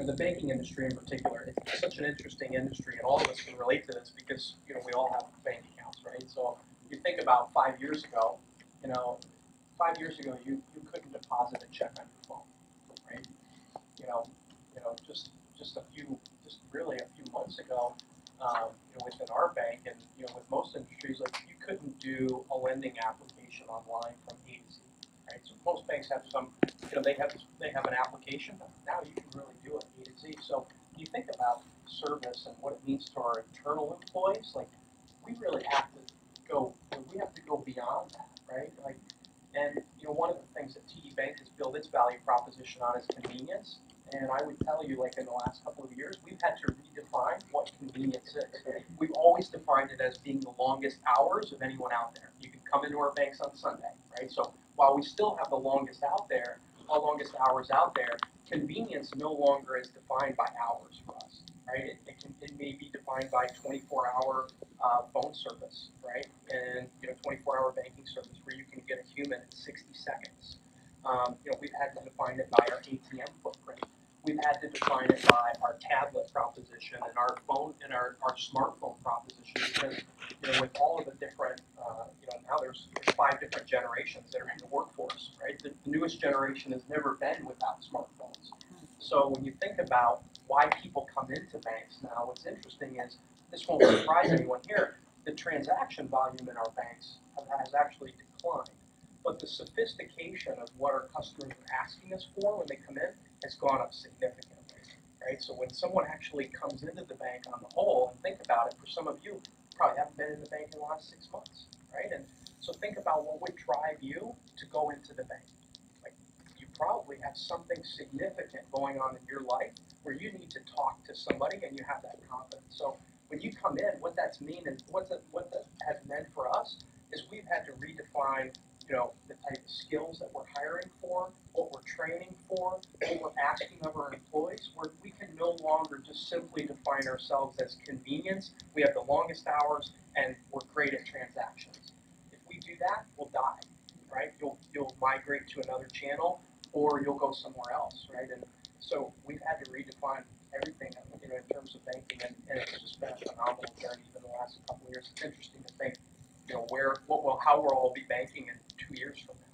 the banking industry in particular, it's such an interesting industry, and all of us can relate to this because, we all have bank accounts, right? So you think about 5 years ago, you know, 5 years ago, you couldn't deposit a check on your phone, right? You know, just really a few months ago, within our bank and, with most industries, like you couldn't do a lending application online from A to Z, right? So most banks have some, they have an application, but now you can really do it A to Z. So you think about service and what it means to our internal employees, like we really have to go beyond that, right? Like, and one of the things that TD Bank has built its value proposition on is convenience. And I would tell you, like in the last couple of years, we've had to redefine what convenience is. We've always defined it as being the longest hours of anyone out there. You can come into our banks on Sunday, right? So while we still have the longest hours out there, convenience no longer is defined by hours for us, right? It may be defined by 24-hour phone service, right? And 24-hour banking service where you can get a human in 60 seconds. We've had to define it by our ATM footprint. We've had to define it by our tablet proposition and our phone and our smartphone proposition because with all of the different now there's 5 different generations that are in the workforce, right? The newest generation has never been without smartphones. So when you think about why people come into banks now, what's interesting is this won't surprise anyone here. The transaction volume in our banks has actually declined, but the sophistication of what our customers are asking us for when they come in has gone up significantly, right? So when someone actually comes into the bank on the whole, and think about it, for some of you, probably haven't been in the bank in the last 6 months, right? And so think about what would drive you to go into the bank. Like, you probably have something significant going on in your life where you need to talk to somebody and you have that confidence. So when you come in, what that has meant for us is we've had to redefine the type of skills that we're hiring for, what we're training for, what we're asking of our employees, where we can no longer just simply define ourselves as convenience. We have the longest hours and we're great at transactions. If we do that, we'll die, right? You'll migrate to another channel or you'll go somewhere else, right? And so we've had to redefine everything, in terms of banking, and it's just been a phenomenal journey even the last couple of years. It's interesting to think, how we'll all be banking in 2 years from now.